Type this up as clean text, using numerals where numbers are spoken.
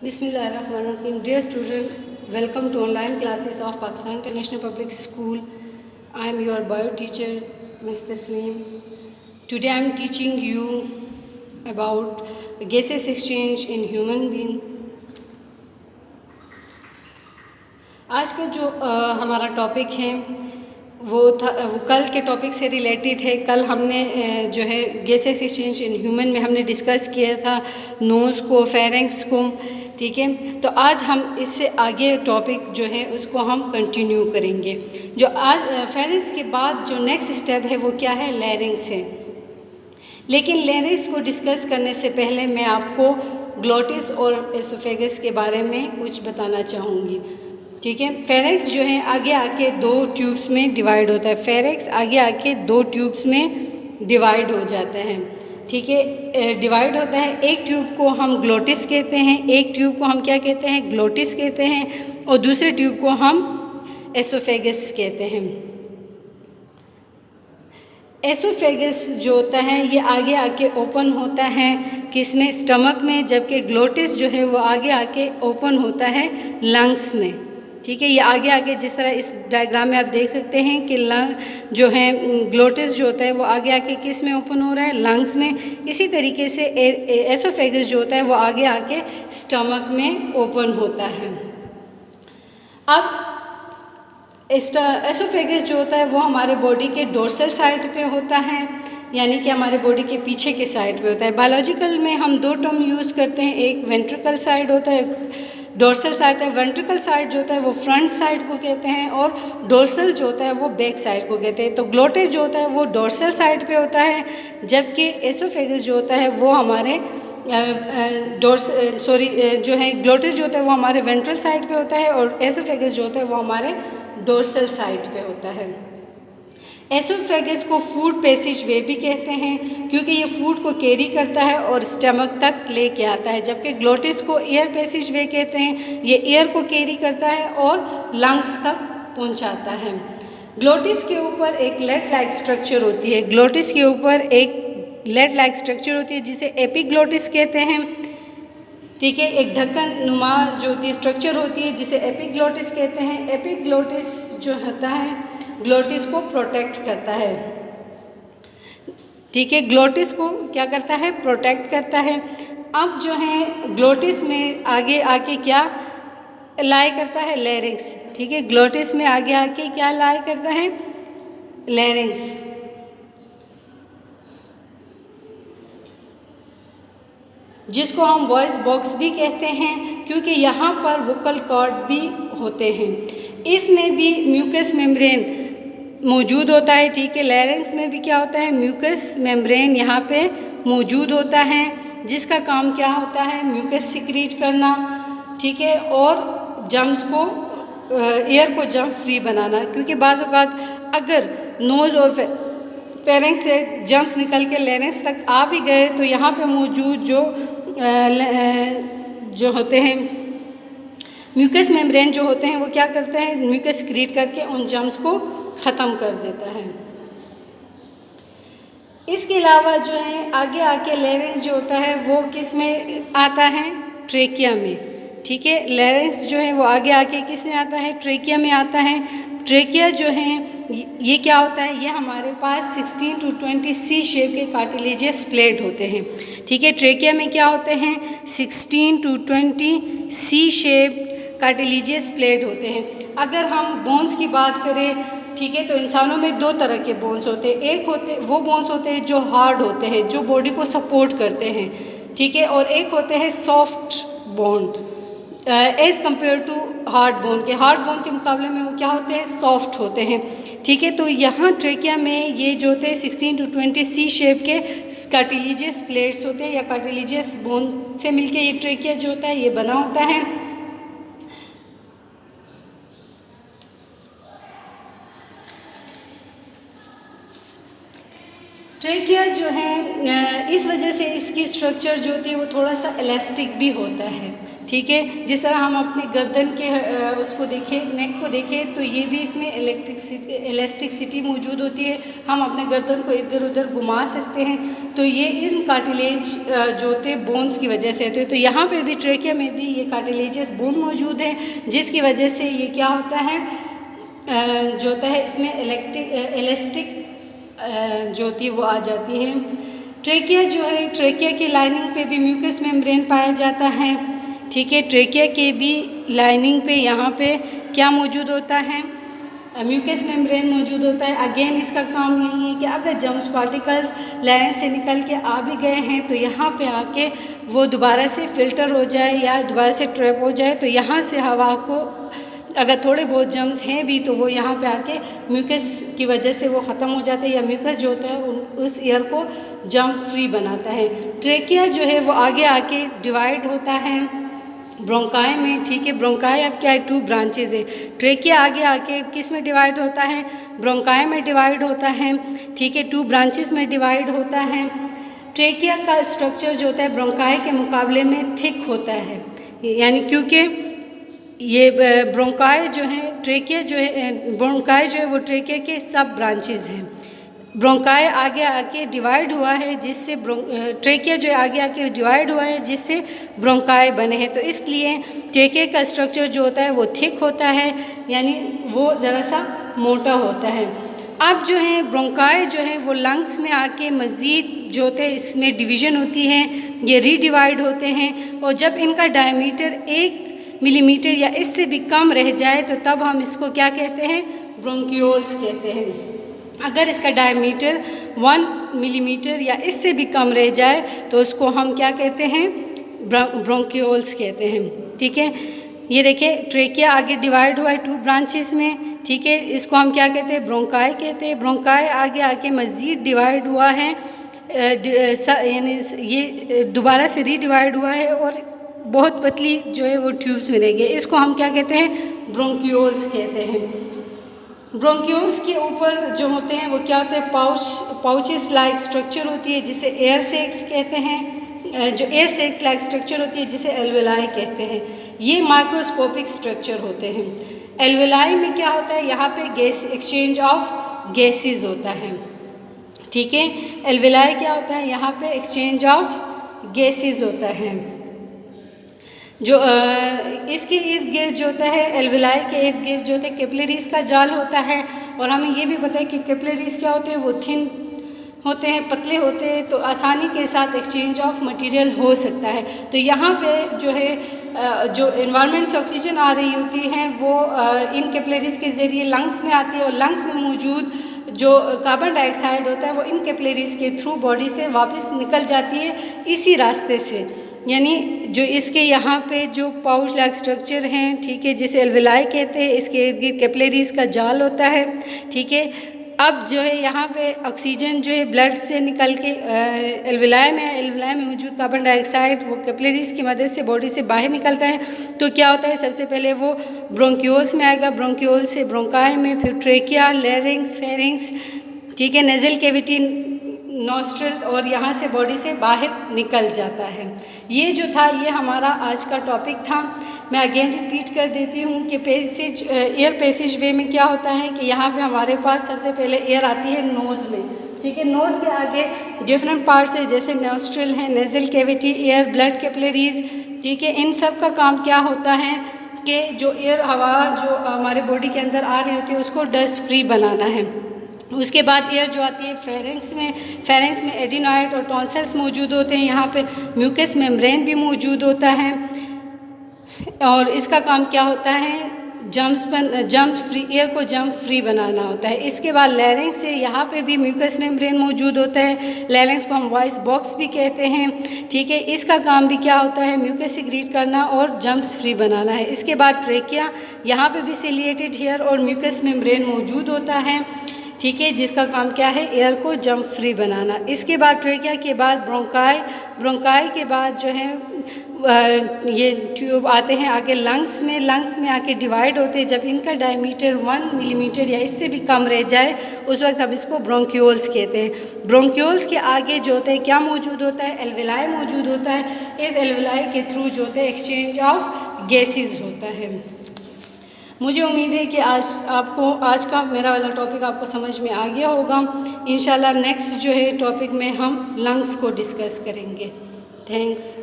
Bismillahirrahmanirrahim. Dear student, welcome to online classes of Pakistan International Public School. I am your bio teacher, Ms. Tasleem. Today I am teaching you about gaseous exchange in human being. आज का जो हमारा topic है वो कल के topic से related है। कल हमने जो है गैसेस एक्सचेंज इन ह्यूमन में हमने डिस्कस किया था नोज़ को, फेरेंक्स को, ठीक है। तो आज हम इससे आगे टॉपिक जो है उसको हम कंटिन्यू करेंगे। जो आज फेरेंक्स के बाद जो नेक्स्ट स्टेप है वो क्या है, लैरिंग्स है। लेकिन लैरिंग्स को डिस्कस करने से पहले मैं आपको ग्लोटिस और एसोफेगस के बारे में कुछ बताना चाहूँगी, ठीक है। फेरेंक्स जो है आगे आके दो ट्यूब्स में डिवाइड होता है। फेरेंक्स आगे आके दो ट्यूब्स में डिवाइड हो जाता है, ठीक है। डिवाइड होता है। एक ट्यूब को हम ग्लोटिस कहते हैं, एक ट्यूब को हम क्या कहते हैं, ग्लोटिस कहते हैं, और दूसरे ट्यूब को हम एसोफेगस कहते हैं। एसोफेगस जो होता है ये आगे आके ओपन होता है किसमें, स्टमक में, जबकि ग्लोटिस जो है वो आगे आके ओपन होता है लंग्स में, ठीक है। ये आगे आगे जिस तरह इस डायग्राम में आप देख सकते हैं कि लंग जो है ग्लोटिस जो होता है वो आगे आके किस में ओपन हो रहा है, लंग्स में। इसी तरीके से एसोफेगस जो होता है वो आगे आके स्टमक में ओपन होता है। अब एसोफेगस जो होता है वो हमारे बॉडी के डोर्सल साइड पे होता है, यानी कि हमारे बॉडी के पीछे के साइड पे होता है। बायोलॉजिकल में हम दो टर्म यूज़ करते हैं, एक वेंट्रिकल साइड होता है, डोर्सल साइड है। वेंट्रिकल साइड जो होता है वो फ्रंट साइड को कहते हैं और डोर्सल जो होता है वो बैक साइड को कहते हैं। तो ग्लोटिस जो होता है वो डोर्सल साइड पे होता है, जबकि एसोफेगस जो होता है वो हमारे जो है ग्लोटिस जो होता है वो हमारे वेंट्रल साइड पे होता है और एसोफेगस जो होता है वो हमारे डोर्सल साइड पे होता है। एसोफेगस को फूड पैसेज वे भी कहते हैं क्योंकि ये फूड को कैरी करता है और स्टमक तक लेके आता है, जबकि ग्लोटिस को एयर पैसेज वे कहते हैं, ये एयर को कैरी करता है और लंग्स तक पहुंचाता है। ग्लोटिस के ऊपर एक लेड लाइक स्ट्रक्चर होती है, ग्लोटिस के ऊपर एक लेड लाइक स्ट्रक्चर होती है जिसे एपिग्लोटिस कहते हैं, ठीक है। एक ढक्कन नुमा जो होती है स्ट्रक्चर होती है जिसे एपिग्लोटिस कहते हैं। एपिग्लोटिस जो होता है ग्लोटिस को प्रोटेक्ट करता है, ठीक है। ग्लोटिस को क्या करता है, प्रोटेक्ट करता है। अब जो है ग्लोटिस में आगे आके क्या लाई करता है, लैरिंग्स, ठीक है। ग्लोटिस में आगे आके क्या लाई करता है, लैरिंग्स। जिसको हम वॉइस बॉक्स भी कहते हैं क्योंकि यहाँ पर वोकल कॉर्ड भी होते हैं। इसमें भी म्यूकस मेम्ब्रेन मौजूद होता है, ठीक है। लैरिंग्स में भी क्या होता है, म्यूकस मेम्ब्रेन यहाँ पे मौजूद होता है जिसका काम क्या होता है, म्यूकस सिक्रीट करना, ठीक है, और जम्स को एयर को जम फ्री बनाना। क्योंकि बाज़ औक़ात अगर नोज़ और फेरेंक्स से जम्स निकल के लैरिंग्स तक आ भी गए तो यहाँ पे मौजूद जो होते हैं म्यूकस मेम्ब्रेन जो होते हैं वो क्या करते हैं, म्यूकस क्रिएट करके उन जम्स को ख़त्म कर देता है। इसके अलावा जो है आगे आके लैरिंग्स जो होता है वो किस में आता है, ट्रेकिया में, ठीक है। लैरिंग्स जो है वो आगे आके किस में आता है, ट्रेकिया में आता है। ट्रेकिया जो है ये क्या होता है, ये हमारे पास 16 to 20 सी शेप के कार्टिलेजियस प्लेट होते हैं, ठीक है। ट्रेकिया में क्या होते हैं, 16 to 20 C shape cartilaginous plate होते हैं। अगर हम बोन्स की बात करें, ठीक है, तो इंसानों में दो तरह के बोन्स होते हैं। एक होते वो बोन्स होते हैं जो हार्ड होते हैं, जो बॉडी को सपोर्ट करते हैं, ठीक है, और एक होते हैं soft bone as compare to hard bone के। हार्ड बोन के मुकाबले में वो क्या होते हैं, सॉफ्ट होते हैं, ठीक है। तो यहाँ ट्रेकिया में ये जो होते हैं 16 to 20 सी शेप के कार्टिलेजियस प्लेट्स होते हैं या कार्टिलेजियस बोन से मिलके ये ट्रेकिया जो होता है ये बना होता है। ट्रेकिया जो है इस वजह से इसकी स्ट्रक्चर जो होती है वो थोड़ा सा इलास्टिक भी होता है, ठीक है। जिस तरह हम अपने गर्दन के उसको देखें, नेक को देखें, तो ये भी इसमें इलास्टिसिटी मौजूद होती है। हम अपने गर्दन को इधर उधर घुमा सकते हैं, तो ये इन कार्टिलेज जो होते हैं बोन्स की वजह से होते हैं। तो यहाँ पे भी ट्रेकिया में भी ये कार्टिलेजियस बोन मौजूद है, जिसकी वजह से ये क्या होता है, जो होता है इसमें इलास्टिक जो होती है वो आ जाती है। ट्रेकिया जो है, ट्रेकिया की लाइनिंग पे भी म्यूकस मेम्ब्रेन पाया जाता है, ठीक है। ट्रेकिया के भी लाइनिंग पे यहाँ पे क्या मौजूद होता है, म्यूकस मेम्ब्रेन मौजूद होता है। अगेन इसका काम यही है कि अगर जर्म्स पार्टिकल्स लाइनिंग से निकल के आ भी गए हैं तो यहाँ पे आके वो दोबारा से फ़िल्टर हो जाए या दोबारा से ट्रैप हो जाए, तो यहाँ से हवा को अगर थोड़े बहुत जर्म्स हैं भी तो वो यहाँ पे आके म्यूकस की वजह से वो ख़त्म हो जाते हैं, या म्यूकस जो होता है उस एयर को जर्म फ्री बनाता है। ट्रेकिया जो है वो आगे आके डिवाइड होता है ब्रोंकाई में, ठीक है। ब्रोंकाई अब क्या है, 2 ब्रांचेज है। ट्रेकिया आगे आके किस में डिवाइड होता है, ब्रोंकाई में डिवाइड होता है, ठीक है। 2 ब्रांचेज में डिवाइड होता है। ट्रेकिया का स्ट्रक्चर जो होता है ब्रोंकाई के मुकाबले में थिक होता है, यानी क्योंकि ये ब्रोंकाई जो है, ट्रेकिया जो है, ब्रोंकाई जो है वो ट्रेकिया के सब ब्रांचेज हैं। ब्रोंकाई आगे आके डिवाइड हुआ है जिससे ट्रेकिया जो है आगे आके डिवाइड हुआ है जिससे ब्रोंकाई बने हैं। तो इसलिए ट्रेकिया का स्ट्रक्चर जो होता है वो थिक होता है, यानी वो ज़रा सा मोटा होता है। अब जो है ब्रोंकाई जो है वो लंग्स में आके मज़ीद जो होते हैं इसमें डिवीज़न होती है, ये रीडिवाइड होते हैं, और जब इनका डायमीटर 1 मिलीमीटर या इससे भी कम रह जाए तो तब हम इसको क्या कहते हैं, ब्रोंकियोल्स कहते हैं। अगर इसका डायमीटर 1 मिलीमीटर या इससे भी कम रह जाए तो उसको हम क्या कहते हैं, ब्रोंकियोल्स कहते हैं, ठीक है। ये देखिए ट्रेकिया आगे डिवाइड हुआ है 2 ब्रांचेस में, ठीक है। इसको हम क्या कहते हैं, ब्रोंकाई कहते हैं। ब्रोंकाई आगे आके मज़ीद डिवाइड हुआ है, यानी ये दोबारा से रीडिवाइड हुआ है और बहुत पतली जो है वो ट्यूब्स में रह गई। इसको हम क्या कहते हैं, ब्रोंकियोल्स कहते हैं। ब्रोंकियोल्स के ऊपर जो होते हैं वो क्या होते हैं, पाउचेस लाइक स्ट्रक्चर होती है जिसे एयर सैक्स कहते हैं, जो एयर सैक्स लाइक स्ट्रक्चर होती है जिसे एल्वेलाई कहते हैं। ये माइक्रोस्कोपिक स्ट्रक्चर होते हैं। एल्वेलाई में क्या होता है, यहाँ पे गैस एक्सचेंज ऑफ गैसेस होता है, ठीक है। एल्वेलाई क्या होता है, यहाँ पे एक्सचेंज ऑफ गैसेस होता है। जो इसके इर्द गिर्द जो होता है, एल्वेलाई के इर्द गिर्द जो होता है कैपिलरीज का जाल होता है, और हमें ये भी पता है कि कैपिलरीज क्या होते हैं, वो थिन होते हैं, पतले होते हैं, तो आसानी के साथ एक्सचेंज ऑफ मटेरियल हो सकता है। तो यहाँ पे जो है जो एनवायरनमेंट से ऑक्सीजन आ रही होती है वो इन कैपिलरीज के ज़रिए लंग्स में आती है, और लंग्स में मौजूद जो कार्बन डाइऑक्साइड होता है वो इन कैपिलरीज के थ्रू बॉडी से वापस निकल जाती है इसी रास्ते से। यानी जो इसके यहाँ पे जो पाउच लाइक स्ट्रक्चर हैं, ठीक है, जिसे एल्वेलाई कहते हैं, इसके इर्द गिर्द कैपिलरीज का जाल होता है, ठीक है। अब जो है यहाँ पे ऑक्सीजन जो है ब्लड से निकल के एल्वेलाई में मौजूद कार्बन डाइऑक्साइड वो कैपिलरीज की मदद से बॉडी से बाहर निकलता है। तो क्या होता है, सबसे पहले वो ब्रोंकियोल्स में आएगा, ब्रोंकियोल से ब्रोंकाई में, फिर ट्रेकिया, लैरिंक्स, फेरिंक्स, ठीक है, नेज़ल कैविटी, नॉस्ट्रल, और यहाँ से बॉडी से बाहर निकल जाता है। ये जो था ये हमारा आज का टॉपिक था। मैं अगेन रिपीट कर देती हूँ कि पैसेज एयर पैसेज वे में क्या होता है कि यहाँ पे हमारे पास सबसे पहले एयर आती है नोज़ में, ठीक है। नोज़ के आगे डिफरेंट पार्ट्स है जैसे नॉस्ट्रल है, nasal cavity, air, blood capillaries, ठीक है। इन सब का काम क्या होता है कि जो एयर हवा जो हमारे बॉडी के अंदर आ रही होती है उसको डस्ट फ्री बनाना है। उसके बाद एयर जो आती है फेरेंक्स में एडिनॉइड और टॉन्सिल्स मौजूद होते हैं। यहाँ पे म्यूकस मेम्ब्रेन भी मौजूद होता है, और इसका काम क्या होता है, एयर को जम्प फ्री बनाना होता है। इसके बाद लैरिंक्स है, यहाँ पे भी म्यूकस मेम्ब्रेन मौजूद होता है। लैरिंक्स को हम वॉइस बॉक्स भी कहते हैं, ठीक है। इसका काम भी क्या होता है, म्यूकस सिक्रीट करना और जम्प्स फ्री बनाना है। इसके बाद ट्रेकिया, यहाँ पे भी सिलिएटेड हेयर और म्यूकस मेम्ब्रेन मौजूद होता है। ठीक है, जिसका काम क्या है, एयर को जंप फ्री बनाना। इसके बाद ट्रेकिया के बाद ब्रोंकाई, ब्रोंकाई के बाद जो है ये ट्यूब आते हैं आगे लंग्स में, लंग्स में आके डिवाइड होते हैं। जब इनका डायमीटर 1 मिलीमीटर या इससे भी कम रह जाए उस वक्त हम इसको ब्रोंक्यूल्स कहते हैं। ब्रोंक्यूल्स के आगे जो होता है क्या मौजूद होता है, एल्वेलाई मौजूद होता है। इस एल्वेलाई के थ्रू जो होता है एक्सचेंज ऑफ गैसेस होता है। मुझे उम्मीद है कि आज का मेरा वाला टॉपिक आपको समझ में आ गया होगा। इंशाल्लाह नेक्स्ट जो है टॉपिक में हम लंग्स को डिस्कस करेंगे। थैंक्स।